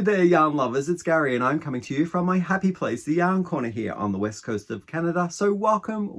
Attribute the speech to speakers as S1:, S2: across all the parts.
S1: there, yarn lovers, it's Gary and I'm coming to you from my happy place, the Yarn Corner here on the west coast of Canada. So welcome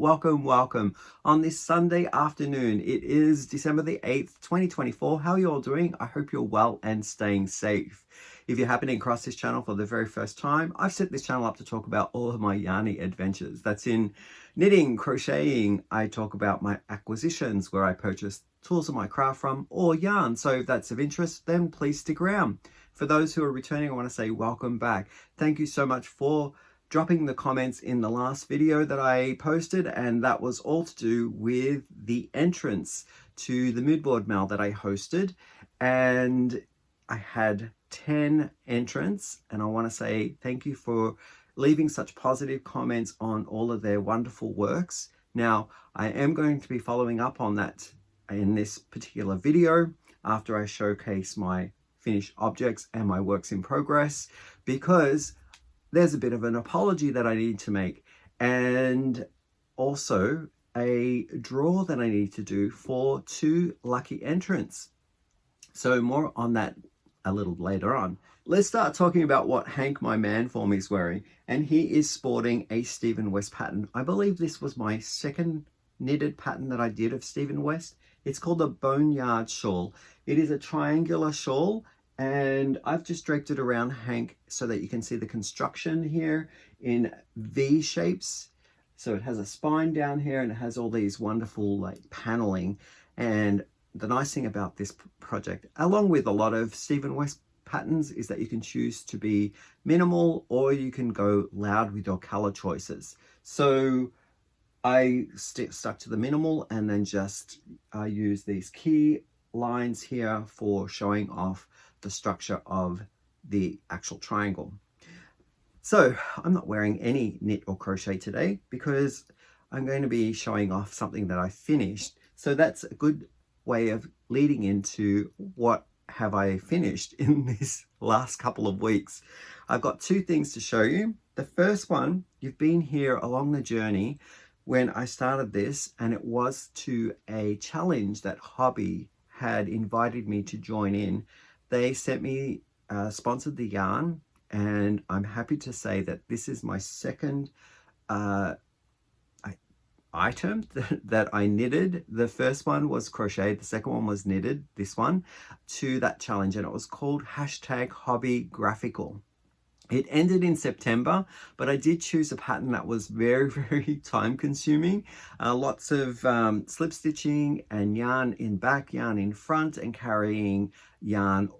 S1: on this Sunday afternoon. It is December the 8th, 2024. How are you all doing? I hope you're well and staying safe. If you're happening across this channel for the very first time, I've set this channel up to talk about all of my yarny adventures. That's in knitting, crocheting. I talk about my acquisitions, where I purchase tools of my craft from, or yarn. So if that's of interest, then please stick around. For those who are returning, I want to say welcome back. Thank you so much for dropping the comments in the last video that I posted, and that was all to do with the entrance to the mood board mail that I hosted. And I had 10 entrants, and I want to say thank you for leaving such positive comments on all of their wonderful works. Now, I am going to be following up on that in this particular video after I showcase my finished objects and my works in progress, because there's a bit of an apology that I need to make, and also a draw that I need to do for 2 lucky entrants. So more on that a little later on. Let's start talking about what Hank, my man for me, is wearing, and he is sporting a Stephen West pattern. I believe this was my second knitted pattern that I did of Stephen West. It's called a Boneyard Shawl. It is a triangular shawl, and I've just draped it around Hank so that you can see the construction here in V shapes. So it has a spine down here, and it has all these wonderful like paneling. And the nice thing about this project, along with a lot of Stephen West patterns, is that you can choose to be minimal or you can go loud with your color choices. So I stuck to the minimal, and then just use these key lines here for showing off the structure of the actual triangle. So I'm not wearing any knit or crochet today because I'm going to be showing off something that I finished. So that's a good way of leading into what have I finished in this last couple of weeks. I've got 2 things to show you. The first one, you've been here along the journey when I started this, and it was to a challenge that Hobby had invited me to join in. They sent me sponsored the yarn, and I'm happy to say that this is my second item that I knitted. The first one was crocheted, the second one was knitted, this one, to that challenge, and it was called #HobbyGraphical. It ended in September, but I did choose a pattern that was very, very time consuming. Lots of slip stitching and yarn in back, yarn in front, and carrying yarn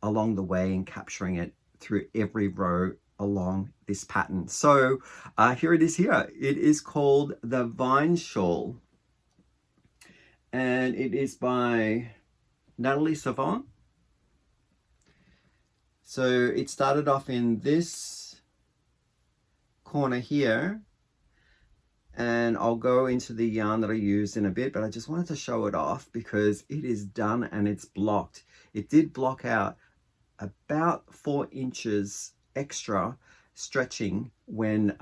S1: along the way and capturing it through every row along this pattern. So here it is here. It is called the Vine Shawl, and it is by Natalie Savant. So it started off in this corner here, and I'll go into the yarn that I used in a bit, but I just wanted to show it off because it is done and it's blocked. It did block out about 4 inches extra stretching when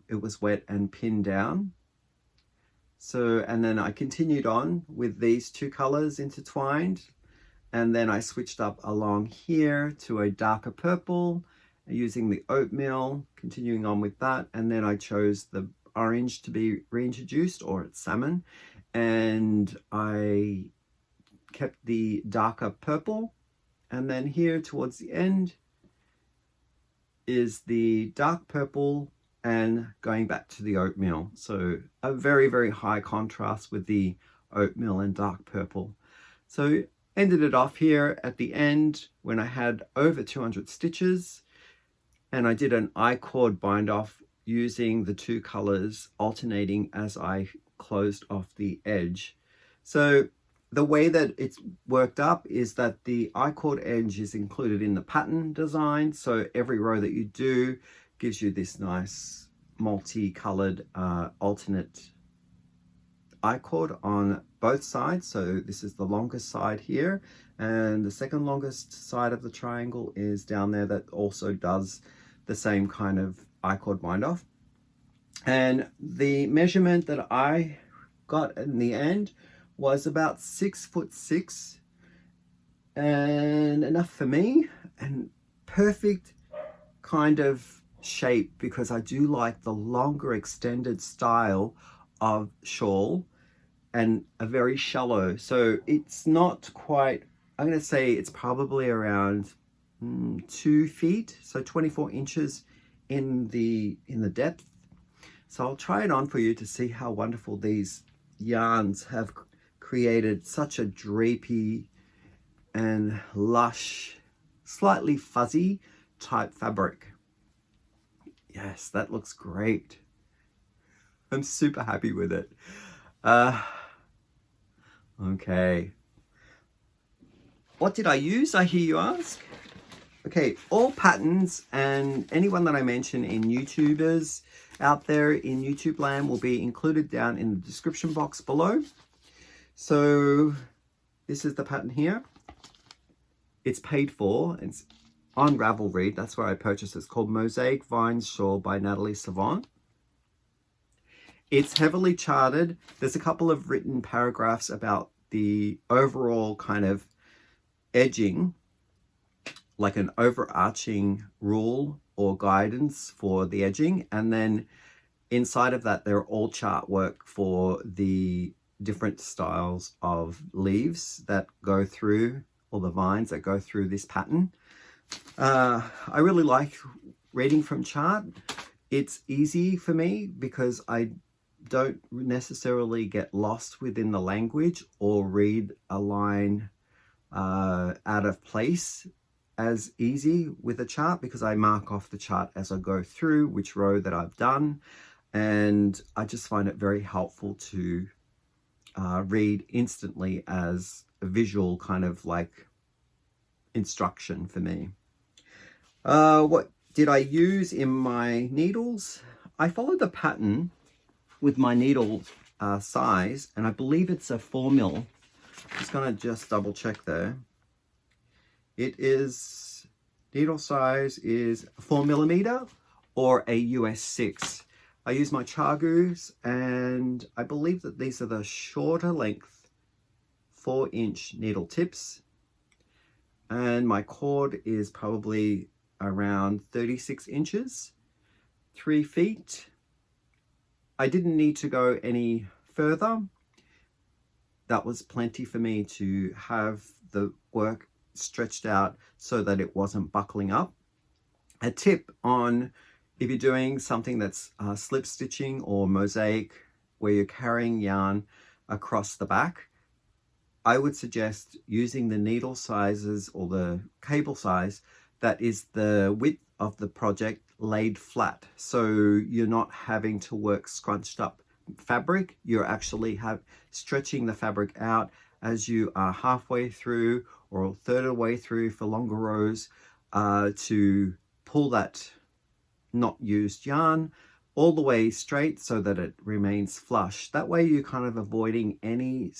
S1: it was wet and pinned down. So, and then I continued on with these 2 colors intertwined. And then I switched up along here to a darker purple using the oatmeal, continuing on with that. And then I chose the orange to be reintroduced, or it's salmon. And I kept the darker purple. And then here towards the end is the dark purple and going back to the oatmeal. So a very, very high contrast with the oatmeal and dark purple. So ended it off here at the end when I had over 200 stitches, and I did an I-cord bind off using the 2 colors alternating as I closed off the edge. So the way that it's worked up is that the I-cord edge is included in the pattern design. So every row that you do gives you this nice multicolored alternate I-cord on both sides. So this is the longest side here, and the second longest side of the triangle is down there that also does the same kind of I-cord bind off. And the measurement that I got in the end was about 6'6", and enough for me. And perfect kind of shape because I do like the longer extended style of shawl and a very shallow. So it's not quite, I'm going to say it's probably around 2 feet, so 24 inches in the depth. So I'll try it on for you to see how wonderful these yarns have created such a drapey and lush, slightly fuzzy type fabric. Yes, that looks great. I'm super happy with it. Okay. What did I use, I hear you ask? Okay, all patterns and anyone that I mention in YouTubers out there in YouTube land will be included down in the description box below. So this is the pattern here. It's paid for. It's on Ravelry. That's where I purchased it. It's called Mosaic Vines Shawl by Natalie Savant. It's heavily charted. There's a couple of written paragraphs about the overall kind of edging, like an overarching rule or guidance for the edging. And then inside of that, they're all chart work for the different styles of leaves that go through, or the vines that go through this pattern. I really like reading from chart. It's easy for me because I don't necessarily get lost within the language or read a line out of place as easy with a chart, because I mark off the chart as I go through which row that I've done, and I just find it very helpful to read instantly as a visual kind of like instruction for me. What did I use in my needles? I followed the pattern with my needle size, and I believe it's a 4mm. Just gonna just double check there. It is, needle size is 4mm or a US 6. I use my Chagus, and I believe that these are the shorter length 4-inch needle tips, and my cord is probably around 36 inches, 3 feet. I didn't need to go any further. That was plenty for me to have the work stretched out so that it wasn't buckling up. A tip on if you're doing something that's slip stitching or mosaic where you're carrying yarn across the back, I would suggest using the needle sizes or the cable size that is the width of the project laid flat, so you're not having to work scrunched up fabric. You're actually stretching the fabric out as you are halfway through or a third of the way through for longer rows, to pull that not used yarn all the way straight so that it remains flush. That way you're kind of avoiding any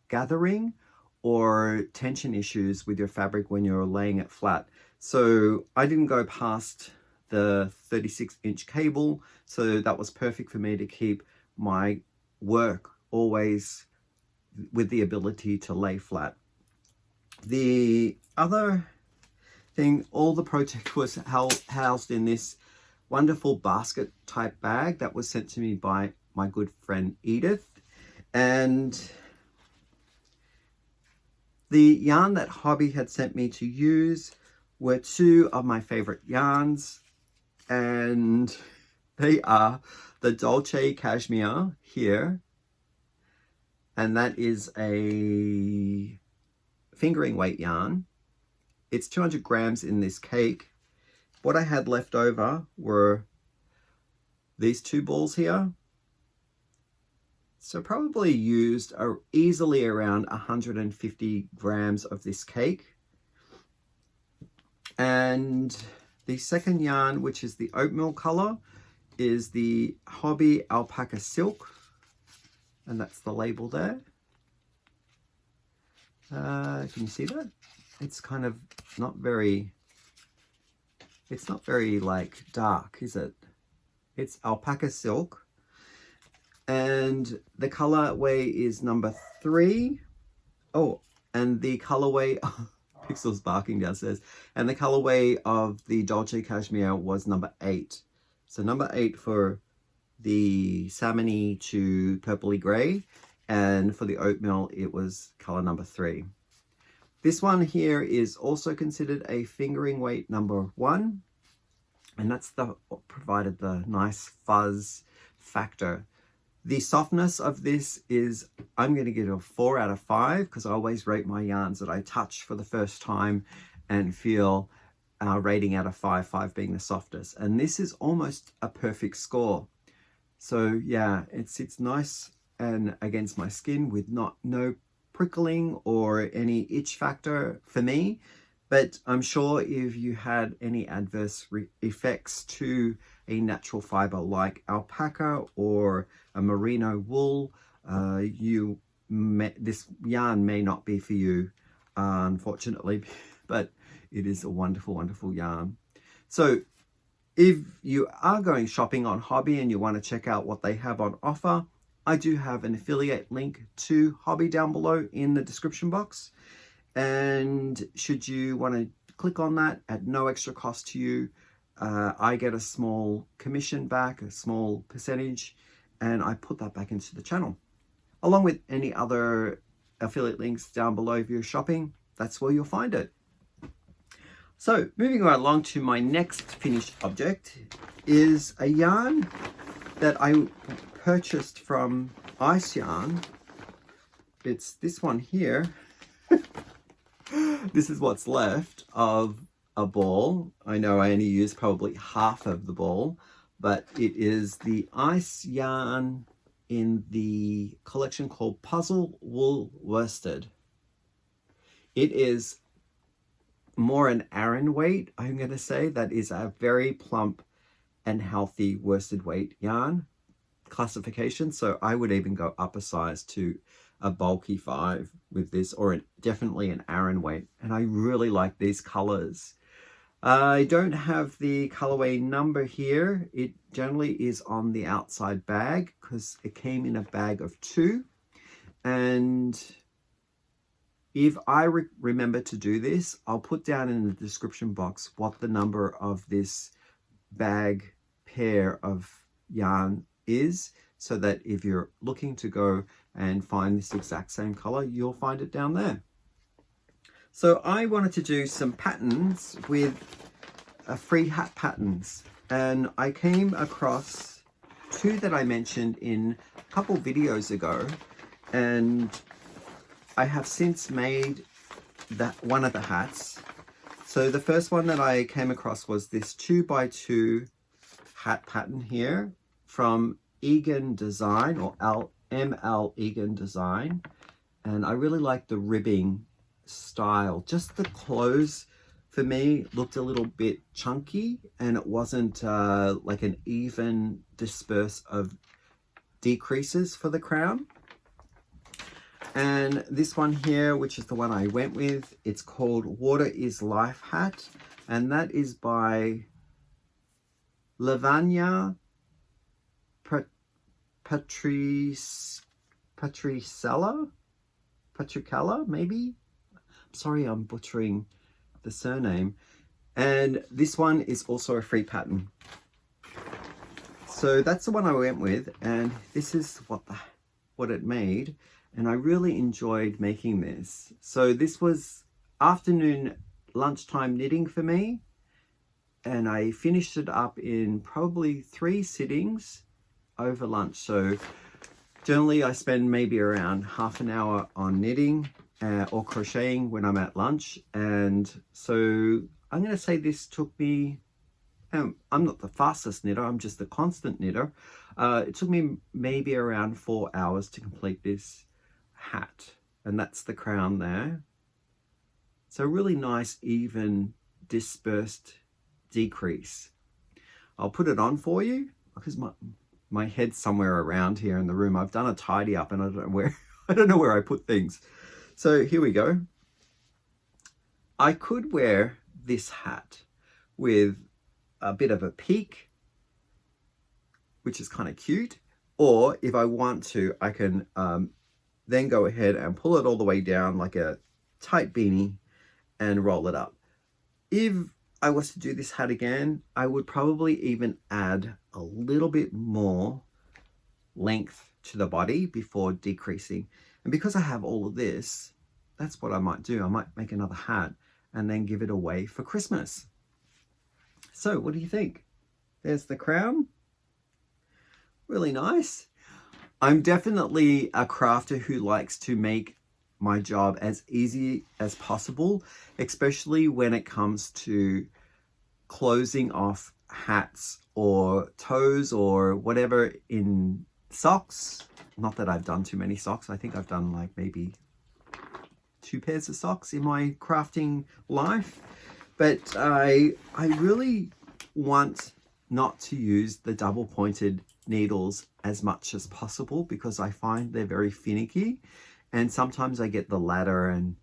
S1: gathering or tension issues with your fabric when you're laying it flat. So I didn't go past the 36-inch cable, so that was perfect for me to keep my work always with the ability to lay flat. The other thing, all the project was housed in this wonderful basket type bag that was sent to me by my good friend Edith. And the yarn that Hobby had sent me to use were 2 of my favorite yarns, and they are the Dolce Cashmere here, and that is a fingering weight yarn. It's 200 grams in this cake. What I had left over were these 2 balls here. So probably used easily around 150 grams of this cake. And the second yarn, which is the oatmeal color, is the Hobby Alpaca Silk, and that's the label there. Can you see that? It's kind of not very, it's not very like dark, is it? It's alpaca silk, and the colorway is number 3. Oh, and the colorway Pixel's barking downstairs. And the colorway of the Dolce Cashmere was number 8. So number 8 for the salmony to purpley gray, and for the oatmeal it was color number 3. This one here is also considered a fingering weight number 1, and that's the provided the nice fuzz factor. The softness of this is, I'm going to give it a 4 out of 5 because I always rate my yarns that I touch for the first time and feel rating out of 5, 5 being the softest, and this is almost a perfect score. So yeah, it sits nice and against my skin with no prickling or any itch factor for me. But I'm sure if you had any adverse effects to a natural fiber like alpaca or a merino wool, this yarn may not be for you, unfortunately, but it is a wonderful, wonderful yarn. So if you are going shopping on Hobby and you want to check out what they have on offer, I do have an affiliate link to Hobby down below in the description box. And should you want to click on that at no extra cost to you, I get a small commission back, a small percentage, and I put that back into the channel. Along with any other affiliate links down below if you're shopping, that's where you'll find it. So moving right along to my next finished object is a yarn that I purchased from Ice Yarn. It's this one here. This is what's left of a ball. I know I only used probably half of the ball, but it is the Ice Yarn in the collection called Puzzle Wool Worsted. It is more an Aran weight, I'm going to say. That is a very plump and healthy worsted weight yarn classification. So I would even go up a size to a bulky 5 with this, or definitely an Aran weight. And I really like these colors. I don't have the colorway number here. It generally is on the outside bag because it came in a bag of 2. And if I remember to do this, I'll put down in the description box what the number of this bag pair of yarn is, so that if you're looking to go and find this exact same color, you'll find it down there. So I wanted to do some patterns with free hat patterns, and I came across 2 that I mentioned in a couple videos ago, and I have since made that one of the hats. So the first one that I came across was this 2x2 hat pattern here from Egan Design, or ML Egan Design, and I really like the ribbing style. Just the clothes for me looked a little bit chunky, and it wasn't like an even disperse of decreases for the crown. And this one here, which is the one I went with, it's called Water is Life Hat, and that is by Lavanya Patricella, maybe? I'm sorry, I'm butchering the surname. And this one is also a free pattern. So that's the one I went with, and this is what it made. And I really enjoyed making this. So this was afternoon lunchtime knitting for me, and I finished it up in probably 3 sittings over lunch. So generally I spend maybe around half an hour on knitting or crocheting when I'm at lunch. And so I'm going to say this took me, I'm not the fastest knitter, I'm just the constant knitter. It took me maybe around 4 hours to complete this hat, and that's the crown there. So really nice, even dispersed decrease. I'll put it on for you because my head's somewhere around here in the room. I've done a tidy up and I don't know where I put things. So here we go. I could wear this hat with a bit of a peak, which is kind of cute, or if I want to, I can then go ahead and pull it all the way down like a tight beanie and roll it up. If I was to do this hat again, I would probably even add a little bit more length to the body before decreasing. And because I have all of this, that's what I might do. I might make another hat and then give it away for Christmas. So what do you think? There's the crown. Really nice. I'm definitely a crafter who likes to make my job as easy as possible, especially when it comes to closing off hats or toes or whatever in socks. Not that I've done too many socks. I think I've done like maybe 2 pairs of socks in my crafting life. But I really want not to use the double pointed needles as much as possible because I find they're very finicky, and sometimes I get the ladder and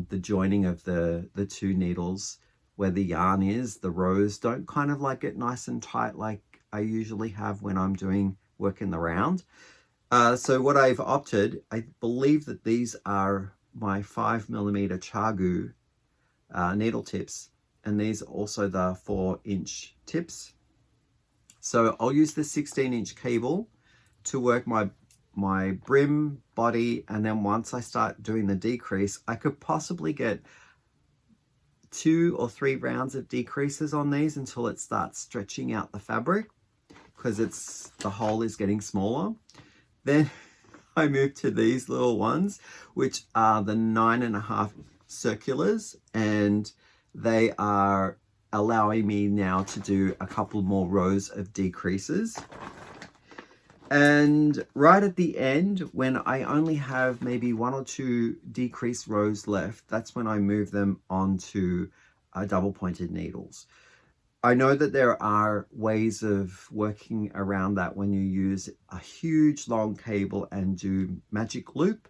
S1: the joining of the 2 needles where the yarn is, the rows don't kind of like get nice and tight like I usually have when I'm doing work in the round. So what I've opted, I believe that these are my 5mm Chagu needle tips, and these are also the 4-inch tips. So I'll use the 16-inch cable to work my brim, body, and then once I start doing the decrease, I could possibly get 2 or 3 rounds of decreases on these until it starts stretching out the fabric, because the hole is getting smaller. Then I move to these little ones, which are the 9.5 circulars, and they are allowing me now to do a couple more rows of decreases. And right at the end, when I only have maybe 1 or 2 decrease rows left, that's when I move them onto double pointed needles. I know that there are ways of working around that when you use a huge long cable and do magic loop,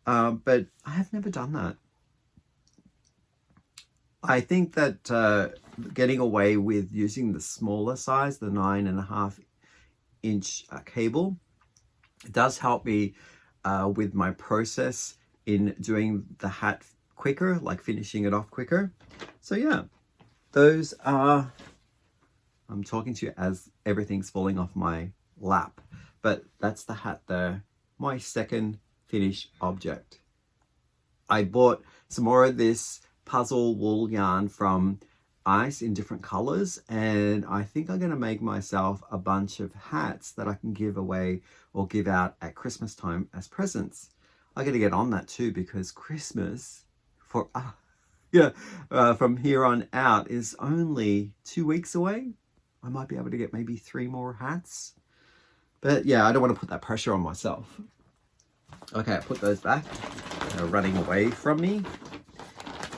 S1: but I have never done that. I think that getting away with using the smaller size, the 9.5-inch cable, does help me with my process in doing the hat quicker, like finishing it off quicker. So yeah, those are, I'm talking to you as everything's falling off my lap, but that's the hat there, my second finished object. I bought some more of this puzzle wool yarn from Ice in different colors, and I think I'm going to make myself a bunch of hats that I can give away or give out at Christmas time as presents. I got to get on that too, because Christmas for from here on out is only 2 weeks away. I might be able to get maybe 3 more hats, but yeah, I don't want to put that pressure on myself. Okay, I put those back. They're running away from me.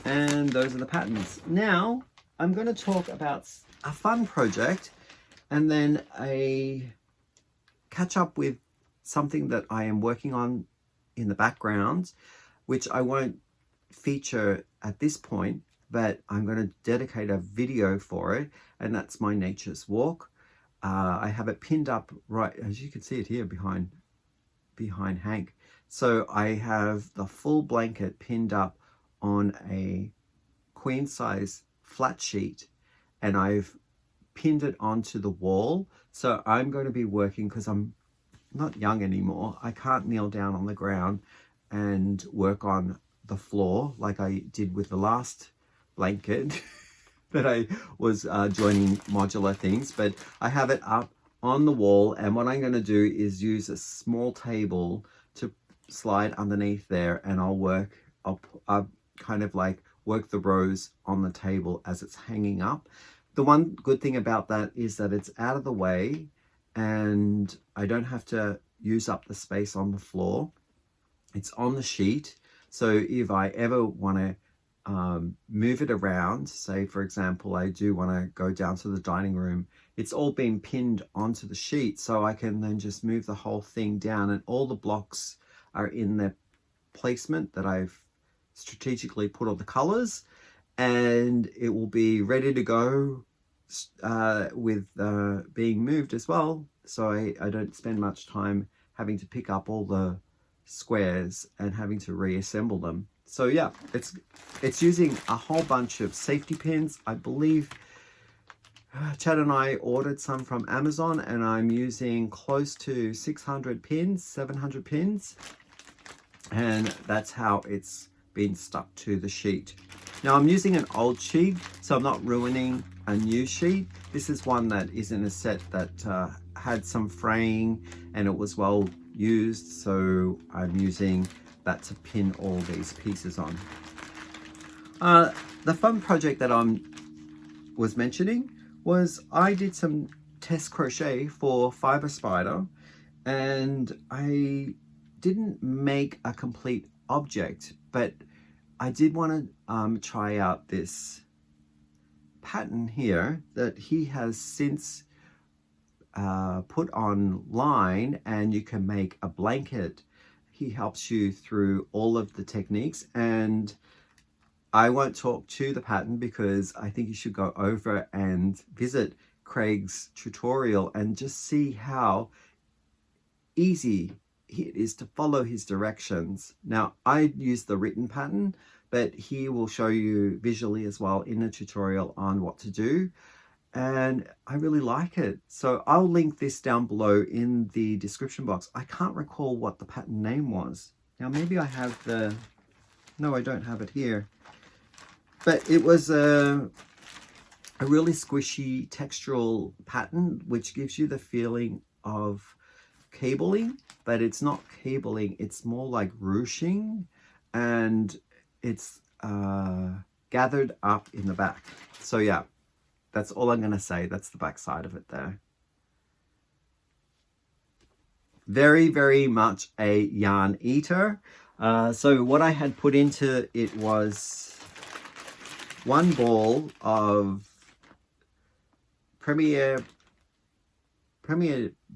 S1: And those are the patterns. Now I'm going to talk about a fun project and then catch up with something that I am working on in the background, which I won't feature at this point, but I'm going to dedicate a video for it, and that's my nature's walk. I have it pinned up right, as you can see it here behind Hank. So I have the full blanket pinned up on a queen size flat sheet, and I've pinned it onto the wall. So I'm going to be working, because I'm not young anymore, I can't kneel down on the ground and work on the floor like I did with the last blanket that I was joining modular things, but I have it up on the wall, and what I'm going to do is use a small table to slide underneath there, and I'll kind of like work the rows on the table as it's hanging up. The one good thing about that is that it's out of the way and I don't have to use up the space on the floor. It's on the sheet, so if I ever want to move it around, say for example I do want to go down to the dining room, it's all been pinned onto the sheet, so I can then just move the whole thing down, and all the blocks are in the placement that I've strategically put all the colors, and it will be ready to go with being moved as well, so I don't spend much time having to pick up all the squares and having to reassemble them. So yeah, it's using a whole bunch of safety pins. I believe Chad and I ordered some from Amazon, and I'm using close to 600 pins, 700 pins, and that's how it's been stuck to the sheet. Now I'm using an old sheet, so I'm not ruining a new sheet. This is one that is in a set that had some fraying and it was well used, so I'm using that to pin all these pieces on. The fun project that I was mentioning was I did some test crochet for Fiber Spider, and I didn't make a complete object, but I did want to try out this pattern here that he has since put online, and you can make a blanket. He helps you through all of the techniques, and I won't talk to the pattern because I think you should go over and visit Craig's tutorial and just see how easy it is to follow his directions. Now, I use the written pattern, but he will show you visually as well in a tutorial on what to do. And I really like it. So I'll link this down below in the description box. I can't recall what the pattern name was. Now, maybe I have the... No, I don't have it here. But it was a really squishy textural pattern, which gives you the feeling of cabling, but it's not cabling, it's more like ruching, and it's gathered up in the back. So yeah, that's all I'm going to say. That's the back side of it there. Very, very much a yarn eater. So what I had put into it was one ball of Premier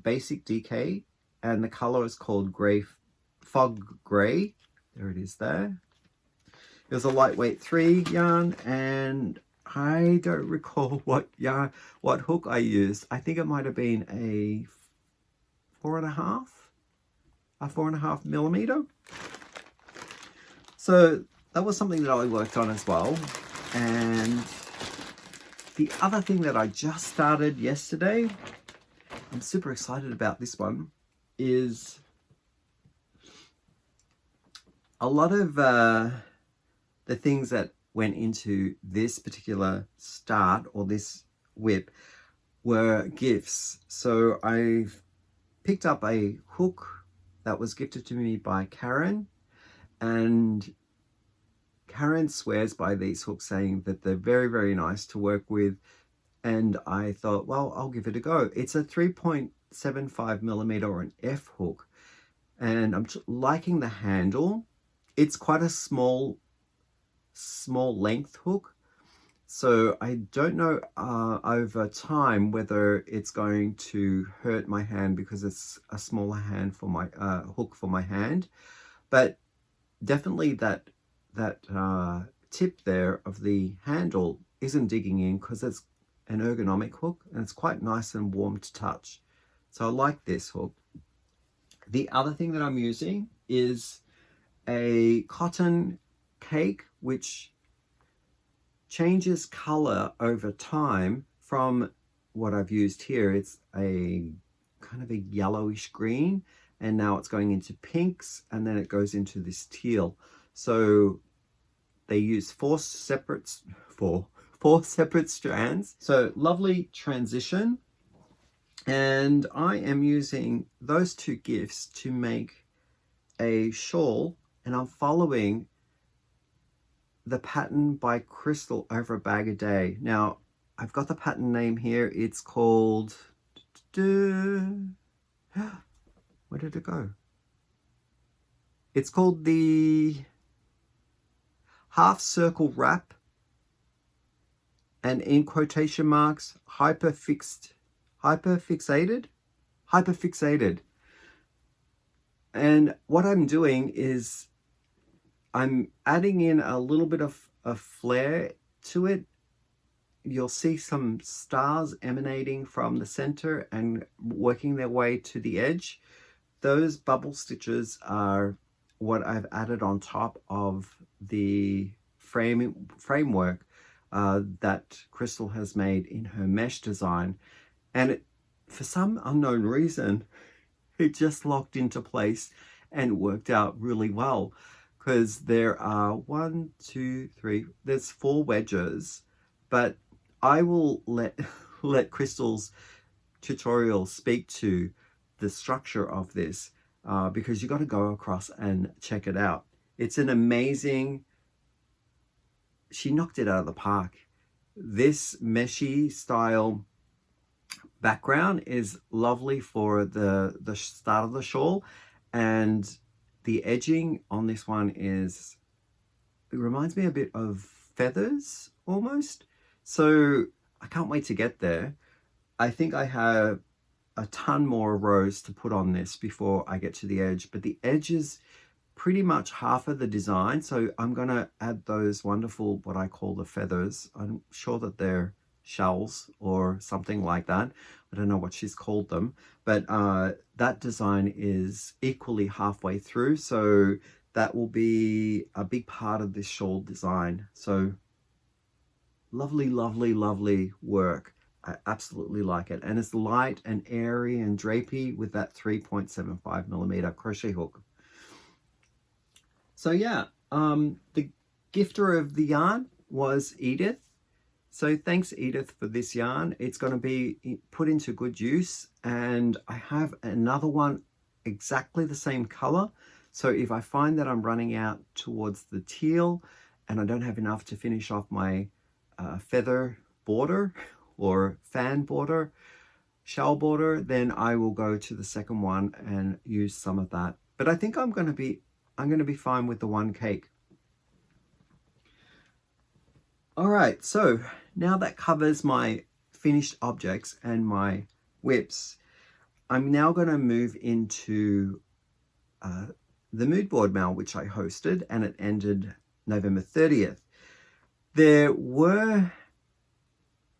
S1: Basic DK, and the color is called Fog Gray. There it is there. It was a lightweight 3 yarn, and I don't recall what hook I used. I think it might have been a 4.5 millimeter. So that was something that I worked on as well. And the other thing that I just started yesterday, I'm super excited about this one, is a lot of the things that went into this particular start or this whip were gifts. So I've picked up a hook that was gifted to me by Karen, and Karen swears by these hooks, saying that they're very, very nice to work with. And I thought, well, I'll give it a go. It's a 3.75 millimeter or an F hook, and I'm liking the handle. It's quite a small length hook, so I don't know over time whether it's going to hurt my hand because it's a smaller hand for my hook for my hand. But definitely that tip there of the handle isn't digging in because it's an ergonomic hook, and it's quite nice and warm to touch. So I like this hook. The other thing that I'm using is a cotton cake, which changes color over time from what I've used here. It's a kind of a yellowish green, and now it's going into pinks, and then it goes into this teal. So they use four separate strands. So lovely transition. And I am using those two gifts to make a shawl, and I'm following the pattern by Crystal over a bag a day. Now I've got the pattern name here. It's called, where did it go? It's called the half circle wrap, and in quotation marks, hyperfixated. And what I'm doing is I'm adding in a little bit of a flare to it. You'll see some stars emanating from the center and working their way to the edge. Those bubble stitches are what I've added on top of the framework that Crystal has made in her mesh design, and for some unknown reason it just locked into place and worked out really well, because there are there's 4 wedges, but I will let Crystal's tutorial speak to the structure of this, because you got to go across and check it out. It's an amazing, she knocked it out of the park. This meshy style background is lovely for the start of the shawl, and the edging on this one it reminds me a bit of feathers almost. So I can't wait to get there. I think I have a ton more rows to put on this before I get to the edge, but the edge is pretty much half of the design, so I'm gonna add those wonderful, what I call the feathers. I'm sure that they're shells or something like that. I don't know what she's called them, but that design is equally halfway through, so that will be a big part of this shawl design. So lovely, lovely, lovely work. I absolutely like it, and it's light and airy and drapey with that 3.75mm crochet hook. So yeah, the gifter of the yarn was Edith. So thanks, Edith, for this yarn. It's going to be put into good use, and I have another one exactly the same color. So if I find that I'm running out towards the teal and I don't have enough to finish off my feather border or fan border, shell border, then I will go to the second one and use some of that. But I think I'm going to be fine with the one cake. All right, so now that covers my finished objects and my whips, I'm now going to move into the mood board mail, which I hosted, and it ended November 30th. There were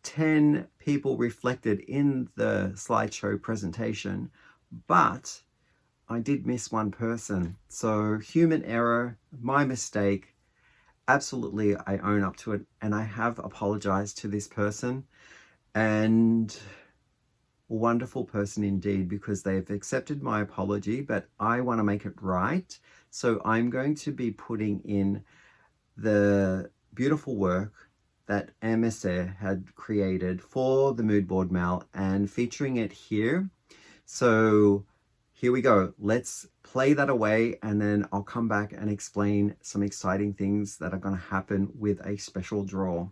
S1: 10 people reflected in the slideshow presentation, but I did miss one person. So human error, my mistake. Absolutely, I own up to it, and I have apologized to this person, and wonderful person indeed, because they've accepted my apology, but I want to make it right. So I'm going to be putting in the beautiful work that Emese had created for the mood board mail and featuring it here. So here we go. Let's play that away, and then I'll come back and explain some exciting things that are going to happen with a special draw.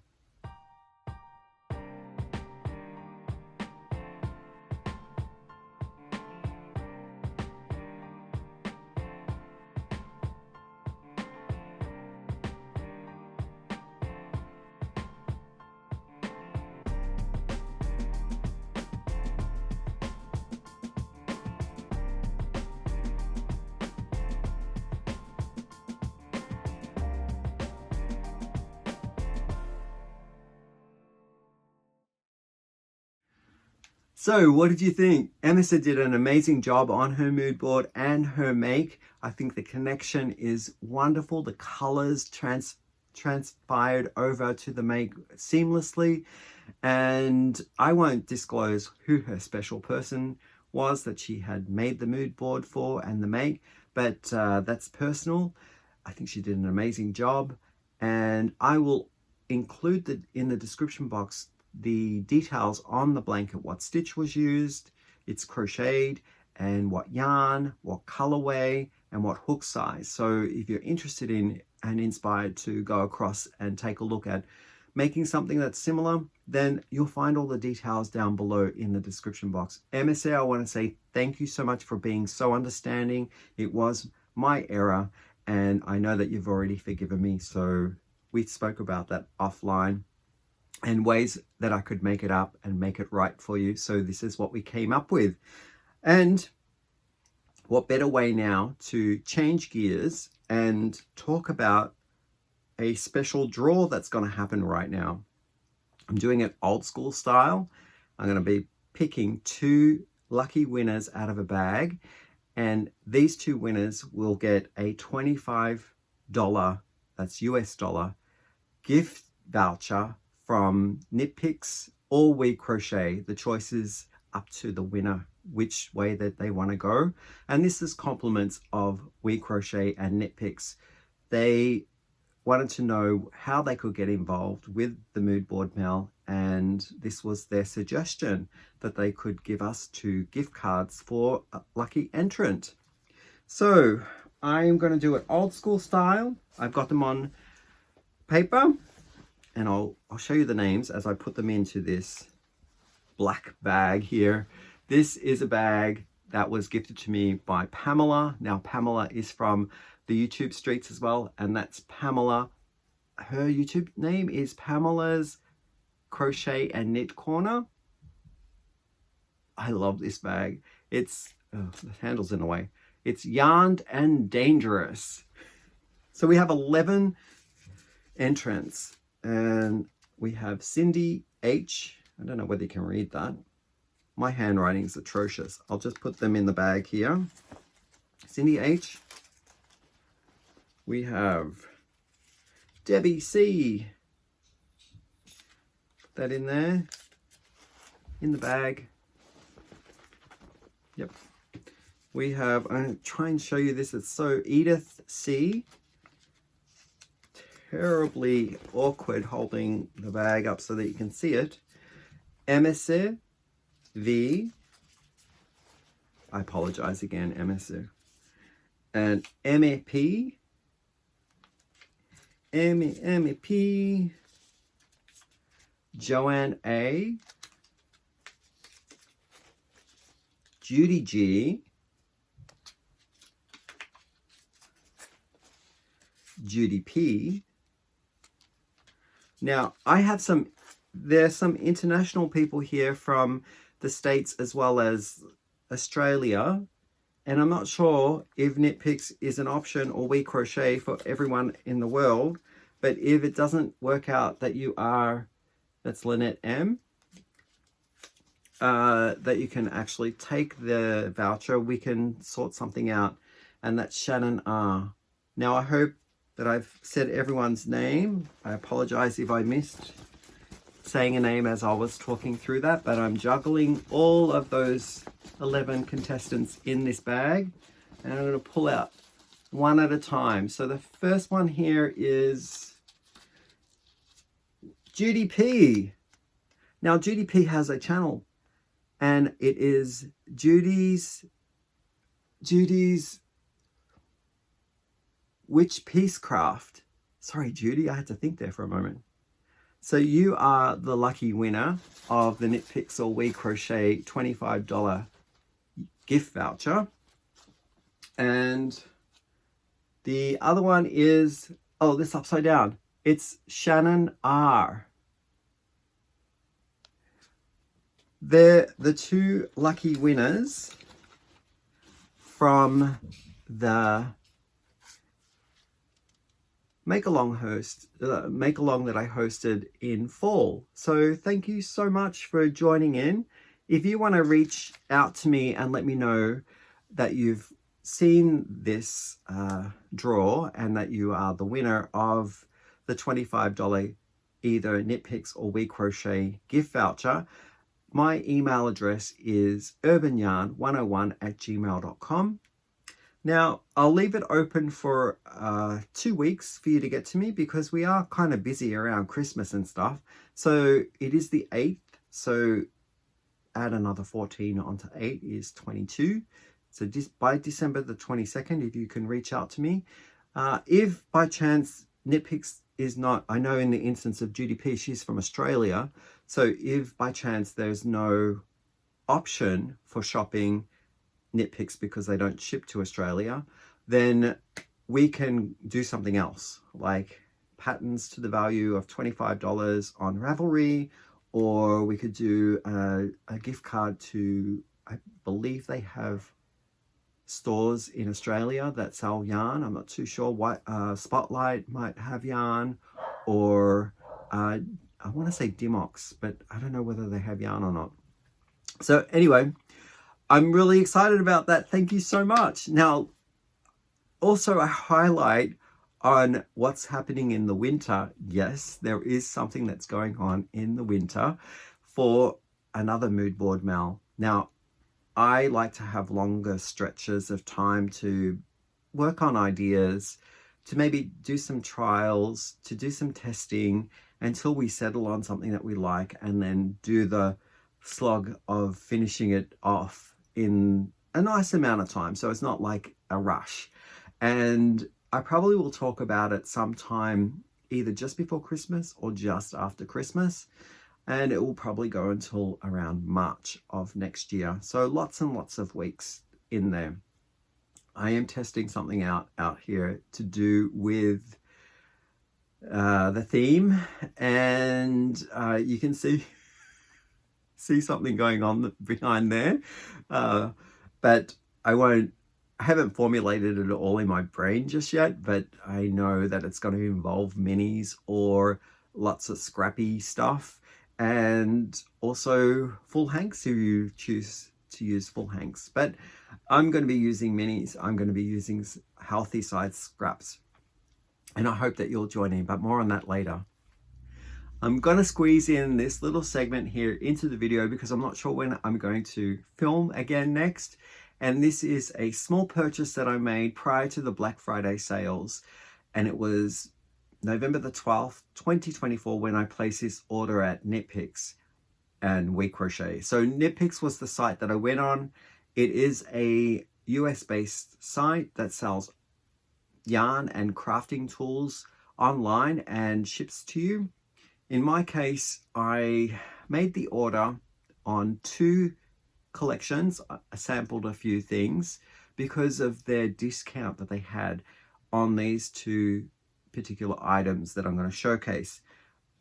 S1: So what did you think? Emese did an amazing job on her mood board and her make. I think the connection is wonderful. The colors transpired over to the make seamlessly. And I won't disclose who her special person was that she had made the mood board for and the make, but that's personal. I think she did an amazing job, and I will include in the description box the details on the blanket, what stitch was used, it's crocheted, and what yarn, what colorway, and what hook size. So if you're interested in and inspired to go across and take a look at making something that's similar, then you'll find all the details down below in the description box. Emese, I want to say thank you so much for being so understanding. It was my error, and I know that you've already forgiven me. So we spoke about that offline and ways that I could make it up and make it right for you. So this is what we came up with. And what better way now to change gears and talk about a special draw that's going to happen right now. I'm doing it old school style. I'm going to be picking 2 lucky winners out of a bag, and these 2 winners will get a $25 that's US dollar, gift voucher from Knit Picks or WeCrochet. The choice is up to the winner which way that they want to go. And this is compliments of WeCrochet and Knit Picks. They wanted to know how they could get involved with the mood board mail, and this was their suggestion, that they could give us 2 gift cards for a lucky entrant. So I'm going to do it old school style. I've got them on paper, and I'll show you the names as I put them into this black bag here. This is a bag that was gifted to me by Pamela. Now Pamela is from the YouTube streets as well, and that's Pamela. Her YouTube name is Pamela's Crochet and Knit Corner. I love this bag. It's the handle's in the way. It's yarned and dangerous. So we have 11 entrants, and we have Cindy H. I don't know whether you can read that. My handwriting is atrocious. I'll just put them in the bag here. Cindy H. We have Debbie C. Put that in there, in the bag. Yep. We have, I'm going to try and show you this. It's so Edith C. Terribly awkward holding the bag up so that you can see it. Emese V. I apologize again, Emese. And MEP. MEP. Joanne A. Judy G. Judy P. Now, there's some international people here from the States as well as Australia, and I'm not sure if Knit Picks is an option or WeCrochet for everyone in the world, but if it doesn't work out that you are, that's Lynette M, that you can actually take the voucher, we can sort something out, and that's Shannon R. Now, I hope that I've said everyone's name. I apologize if I missed saying a name as I was talking through that, but I'm juggling all of those 11 contestants in this bag, and I'm going to pull out one at a time. So the first one here is Judy P. Now Judy P has a channel, and it is Judy's Which Piece Craft. Sorry, Judy, I had to think there for a moment. So you are the lucky winner of the Knit Picks or WeCrochet $25 gift voucher. And the other one is, oh, this upside down. It's Shannon R. They're the 2 lucky winners from the make along that I hosted in fall. So thank you so much for joining in. If you want to reach out to me and let me know that you've seen this draw and that you are the winner of the $25 either Knit Picks or WeCrochet gift voucher, my email address is urbanyarn101@gmail.com. Now, I'll leave it open for 2 weeks for you to get to me, because we are kind of busy around Christmas and stuff. So it is the 8th, so add another 14 onto 8 is 22. So by December the 22nd, if you can reach out to me. If by chance Knit Picks is not, I know in the instance of Judy P, she's from Australia. So if by chance there's no option for shopping Knit Picks because they don't ship to Australia, then we can do something else, like patterns to the value of $25 on Ravelry, or we could do a gift card to, I believe they have stores in Australia that sell yarn. I'm not too sure what, Spotlight might have yarn, or I want to say Dimox, but I don't know whether they have yarn or not. So anyway, I'm really excited about that. Thank you so much. Now, also a highlight on what's happening in the winter. Yes, there is something that's going on in the winter for another mood board, Mel. Now, I like to have longer stretches of time to work on ideas, to maybe do some trials, to do some testing until we settle on something that we like, and then do the slog of finishing it off in a nice amount of time. So it's not like a rush. And I probably will talk about it sometime either just before Christmas or just after Christmas. And it will probably go until around March of next year. So lots and lots of weeks in there. I am testing something out here to do with the theme, and you can see something going on behind there, but I haven't formulated it all in my brain just yet, but I know that it's going to involve minis or lots of scrappy stuff, and also full hanks if you choose to use full hanks. But I'm going to be using minis. I'm going to be using healthy size scraps, and I hope that you'll join in, but more on that later. I'm going to squeeze in this little segment here into the video because I'm not sure when I'm going to film again next. And this is a small purchase that I made prior to the Black Friday sales. And it was November the 12th, 2024, when I placed this order at Knitpicks and WeCrochet. So Knitpicks was the site that I went on. It is a US-based site that sells yarn and crafting tools online and ships to you. In my case, I made the order on 2 collections. I sampled a few things because of their discount that they had on these 2 particular items that I'm going to showcase.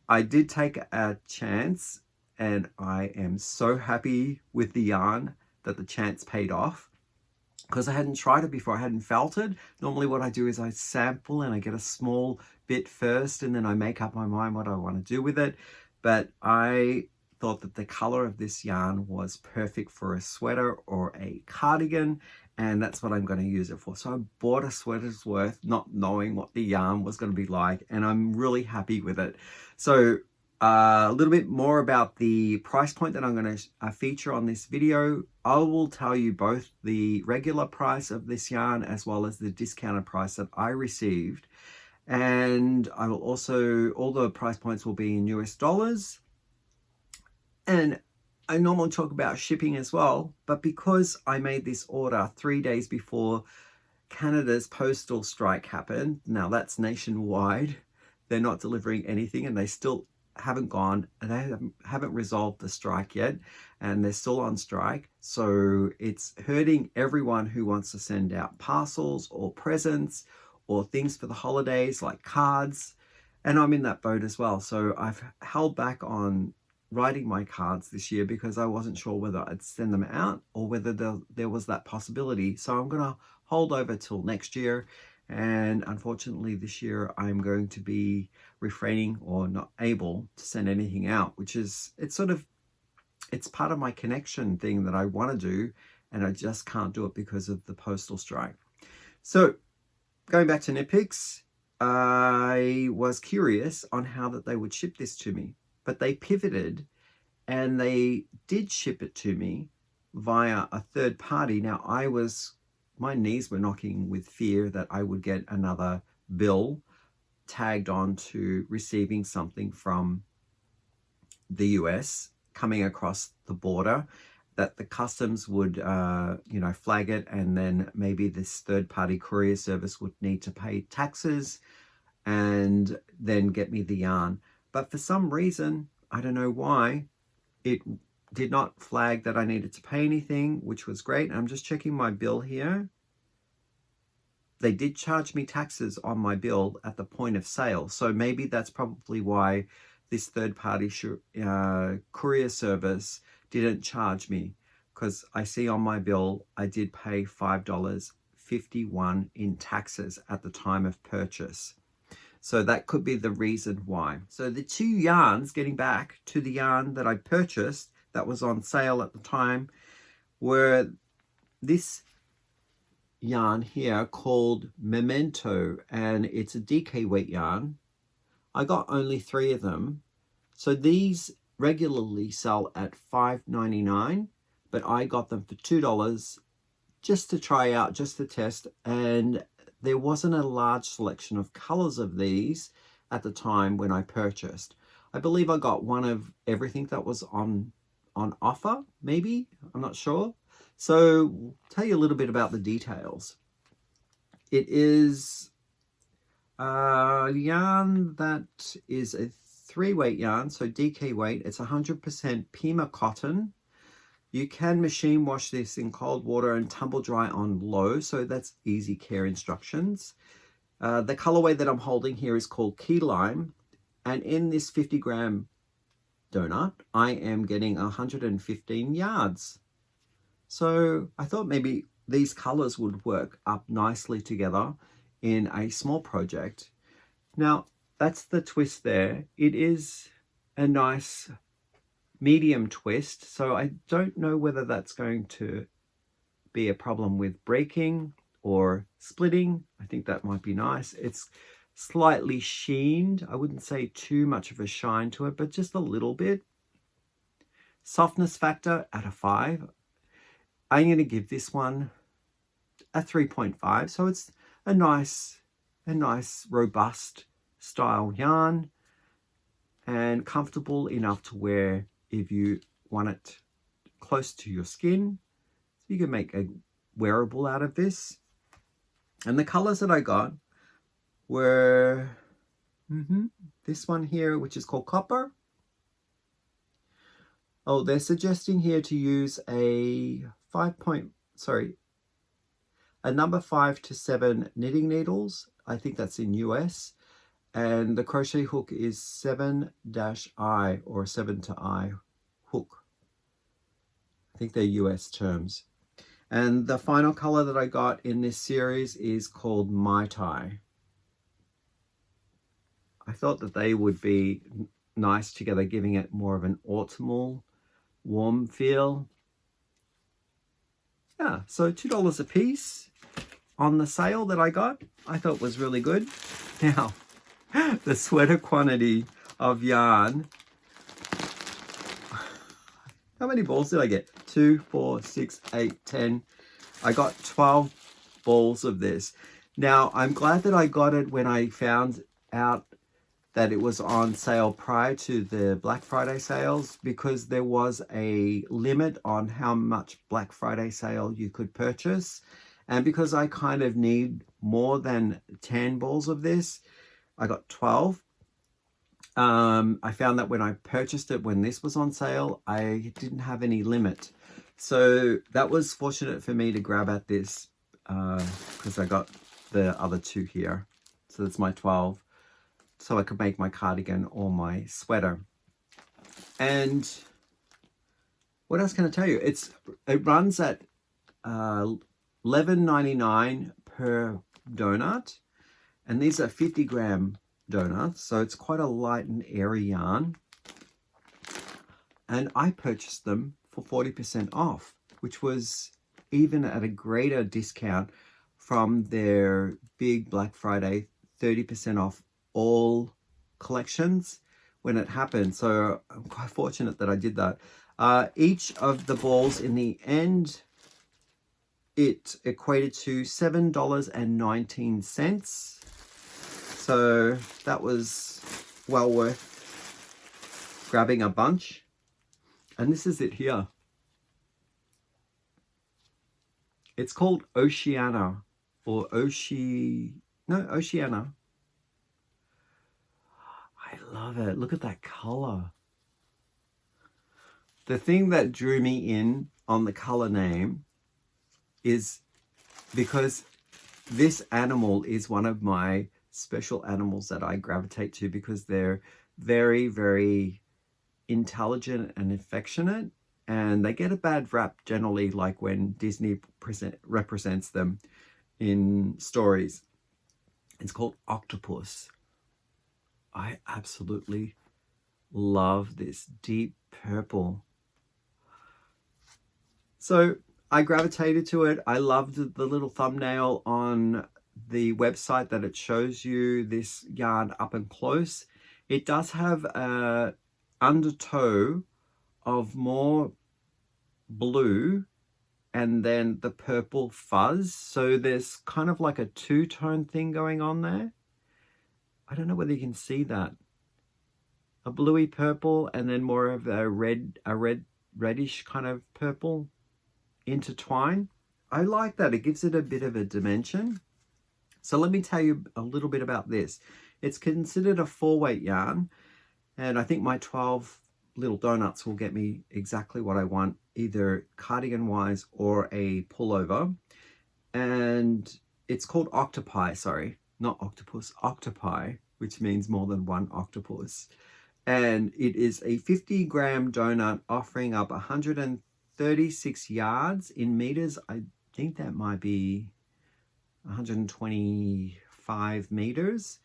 S1: I did take a chance, and I am so happy with the yarn that the chance paid off, because I hadn't tried it before. I hadn't felt it. Normally what I do is I sample and I get a small bit first, and then I make up my mind what I want to do with it. But I thought that the color of this yarn was perfect for a sweater or a cardigan, and that's what I'm going to use it for. So I bought a sweater's worth, not knowing what the yarn was going to be like, and I'm really happy with it. So a little bit more about the price point that I'm going to feature on this video. I will tell you both the regular price of this yarn as well as the discounted price that I received. And I will also, all the price points will be in US dollars. And I normally talk about shipping as well, but because I made this order 3 days before Canada's postal strike happened, now that's nationwide, they're not delivering anything, and they still haven't gone, and they haven't resolved the strike yet, and they're still on strike. So it's hurting everyone who wants to send out parcels or presents or things for the holidays like cards, and I'm in that boat as well. So I've held back on writing my cards this year because I wasn't sure whether I'd send them out or whether there was that possibility. So I'm gonna hold over till next year. And unfortunately this year I'm going to be refraining or not able to send anything out, which is, it's part of my connection thing that I want to do, and I just can't do it because of the postal strike. So going back to Knitpicks, I was curious on how that they would ship this to me, but they pivoted and they did ship it to me via a third party. Now my knees were knocking with fear that I would get another bill tagged on to receiving something from the US coming across the border, that the customs would, flag it, and then maybe this third-party courier service would need to pay taxes and then get me the yarn. But for some reason, I don't know why, it did not flag that I needed to pay anything, which was great. I'm just checking my bill here. They did charge me taxes on my bill at the point of sale. So maybe that's probably why this third-party courier service didn't charge me, because I see on my bill I did pay $5.51 in taxes at the time of purchase. So that could be the reason why. So the 2 yarns, getting back to the yarn that I purchased that was on sale at the time, were this yarn here called Memento, and it's a DK weight yarn. I got only 3 of them. So these regularly sell at $5.99, but I got them for $2 just to try out, just to test. And there wasn't a large selection of colors of these at the time when I purchased. I believe I got one of everything that was on offer, maybe, I'm not sure. So I'll tell you a little bit about the details. It is a yarn that is a 3-weight yarn, so DK weight. It's 100% Pima cotton. You can machine wash this in cold water and tumble dry on low, so that's easy care instructions. The colorway that I'm holding here is called Key Lime, and in this 50-gram donut, I am getting 115 yards. So I thought maybe these colors would work up nicely together in a small project. Now, that's the twist there. It is a nice medium twist, so I don't know whether that's going to be a problem with breaking or splitting. I think that might be nice. It's slightly sheened. I wouldn't say too much of a shine to it, but just a little bit. Softness factor at a 5. I'm going to give this one a 3.5. So it's a nice robust style yarn and comfortable enough to wear if you want it close to your skin. So you can make a wearable out of this. And the colors that I got were this one here, which is called Copper. Oh, they're suggesting here to use a number 5 to 7 knitting needles. I think that's in US. And the crochet hook is 7-I or 7 to I hook. I think they're US terms. And the final color that I got in this series is called Mai Tai. I thought that they would be nice together, giving it more of an autumnal, warm feel. Yeah, so $2 a piece on the sale that I got. I thought was really good. Now, the sweater quantity of yarn. How many balls did I get? 2, 4, 6, 8, 10. I got 12 balls of this. Now, I'm glad that I got it when I found out that it was on sale prior to the Black Friday sales, because there was a limit on how much Black Friday sale you could purchase. And because I kind of need more than 10 balls of this, I got 12. I found that when I purchased it, when this was on sale, I didn't have any limit. So that was fortunate for me to grab at this because I got the other 2 here. So that's my 12. So I could make my cardigan or my sweater. And what else can I tell you? It runs at $11.99 per donut. And these are 50-gram donuts, so it's quite a light and airy yarn. And I purchased them for 40% off, which was even at a greater discount from their big Black Friday 30% off all collections when it happened. So I'm quite fortunate that I did that. Each of the balls in the end, it equated to $7.19. So that was well worth grabbing a bunch. And this is it here. It's called Oceana or Oceana. I love it. Look at that color. The thing that drew me in on the color name is because this animal is one of my special animals that I gravitate to, because they're very, very intelligent and affectionate, and they get a bad rap generally, like when Disney represents them in stories. It's called octopus. I absolutely love this deep purple. So I gravitated to it. I loved the little thumbnail on the website that it shows you this yarn up and close. It does have a undertow of more blue and then the purple fuzz. So there's kind of like a two-tone thing going on there. I don't know whether you can see that. A bluey purple and then more of a reddish kind of purple intertwine. I like that. It gives it a bit of a dimension. So let me tell you a little bit about this. It's considered a 4-weight yarn, and I think my 12 little donuts will get me exactly what I want, either cardigan wise or a pullover. And it's called octopi, sorry, not octopus, octopi, which means more than one octopus. And it is a 50-gram donut offering up 136 yards in meters. I think that might be 125 meters.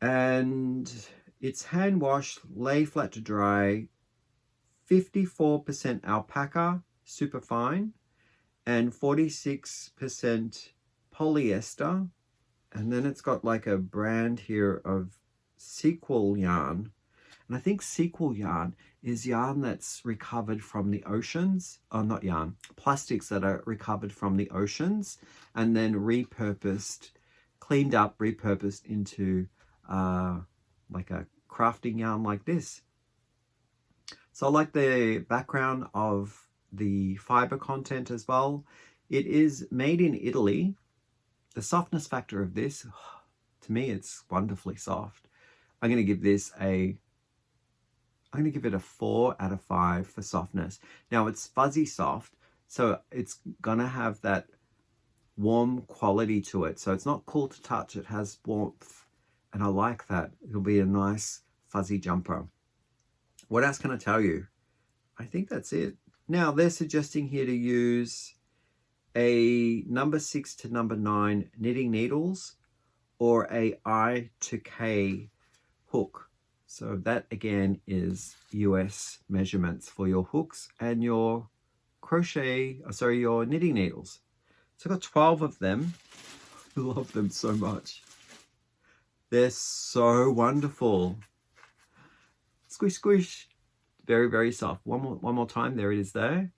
S1: And it's hand washed, lay flat to dry, 54% alpaca, super fine, and 46% polyester. And then it's got like a brand here of sequel yarn. And I think sequel yarn is yarn that's recovered from the oceans. Oh, not yarn, plastics that are recovered from the oceans and then repurposed, cleaned up, repurposed into like a crafting yarn like this. So I like the background of the fiber content as well. It is made in Italy. The softness factor of this, to me, it's wonderfully soft. I'm going to give this a 4 out of 5 for softness. Now it's fuzzy soft, so it's gonna have that warm quality to it. So it's not cool to touch, it has warmth, and I like that. It'll be a nice fuzzy jumper. What else can I tell you? I think that's it. Now they're suggesting here to use a number 6 to number 9 knitting needles or a I to K hook. So that again is US measurements for your hooks and your your knitting needles. So I've got 12 of them. I love them so much. They're so wonderful. Squish, squish. Very, very soft. One more time. There it is there.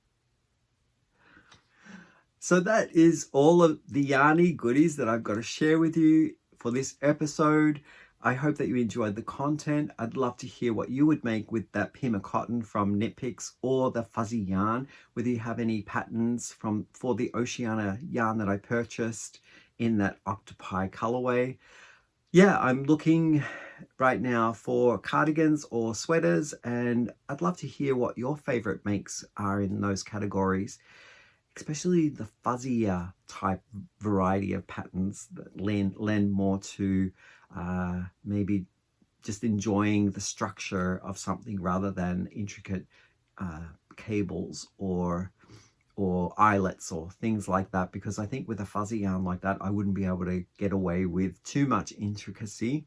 S1: So that is all of the yarny goodies that I've got to share with you for this episode. I hope that you enjoyed the content. I'd love to hear what you would make with that Pima cotton from Knit Picks or the fuzzy yarn, whether you have any patterns for the Oceania yarn that I purchased in that octopi colorway. Yeah, I'm looking right now for cardigans or sweaters, and I'd love to hear what your favorite makes are in those categories, especially the fuzzier type variety of patterns that lend more to maybe just enjoying the structure of something rather than intricate cables or eyelets or things like that, because I think with a fuzzy yarn like that I wouldn't be able to get away with too much intricacy.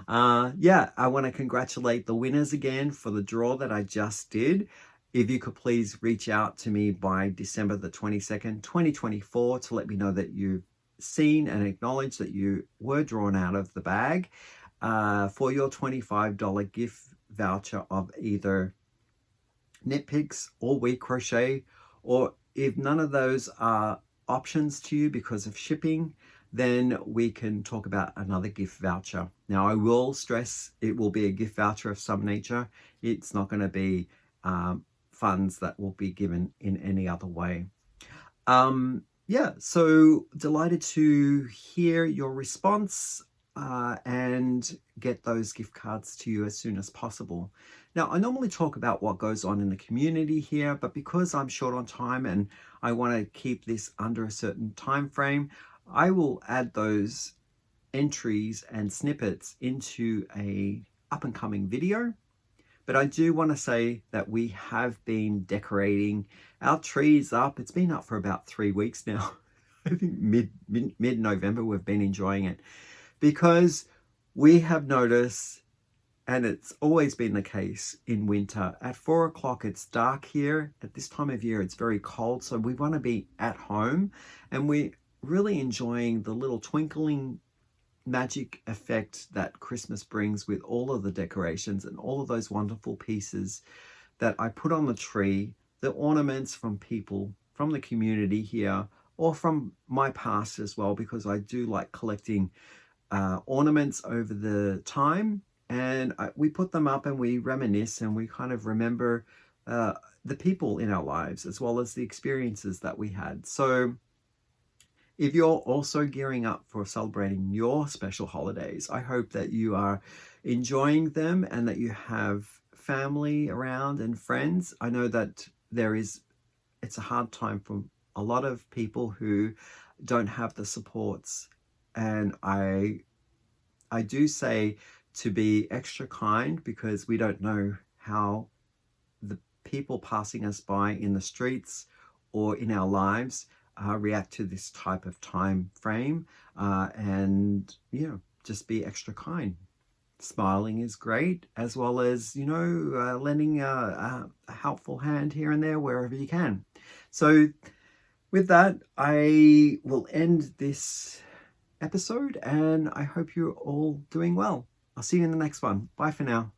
S1: Yeah, I want to congratulate the winners again for the draw that I just did. If you could please reach out to me by December the 22nd, 2024 to let me know that you've seen and acknowledged that you were drawn out of the bag for your $25 gift voucher of either Knit Picks or WeCrochet, or if none of those are options to you because of shipping, then we can talk about another gift voucher. Now I will stress it will be a gift voucher of some nature. It's not going to be funds that will be given in any other way. Yeah, so delighted to hear your response and get those gift cards to you as soon as possible. Now, I normally talk about what goes on in the community here, but because I'm short on time and I want to keep this under a certain time frame, I will add those entries and snippets into a up-and-coming video. But I do want to say that we have been decorating our trees up. It's been up for about 3 weeks now. I think mid-November we've been enjoying it, because we have noticed and it's always been the case in winter. At 4 o'clock, it's dark here. At this time of year, it's very cold. So we want to be at home, and we're really enjoying the little twinkling magic effect that Christmas brings with all of the decorations and all of those wonderful pieces that I put on the tree, the ornaments from people from the community here, or from my past as well, because I do like collecting ornaments over the time. And we put them up and we reminisce and we kind of remember the people in our lives as well as the experiences that we had. So if you're also gearing up for celebrating your special holidays, I hope that you are enjoying them and that you have family around and friends. I know that it's a hard time for a lot of people who don't have the supports. And I do say to be extra kind, because we don't know how the people passing us by in the streets or in our lives react to this type of time frame, and just be extra kind. Smiling is great, as well as lending a helpful hand here and there wherever you can. So with that, I will end this episode, and I hope you're all doing well. I'll see you in the next one. Bye for now.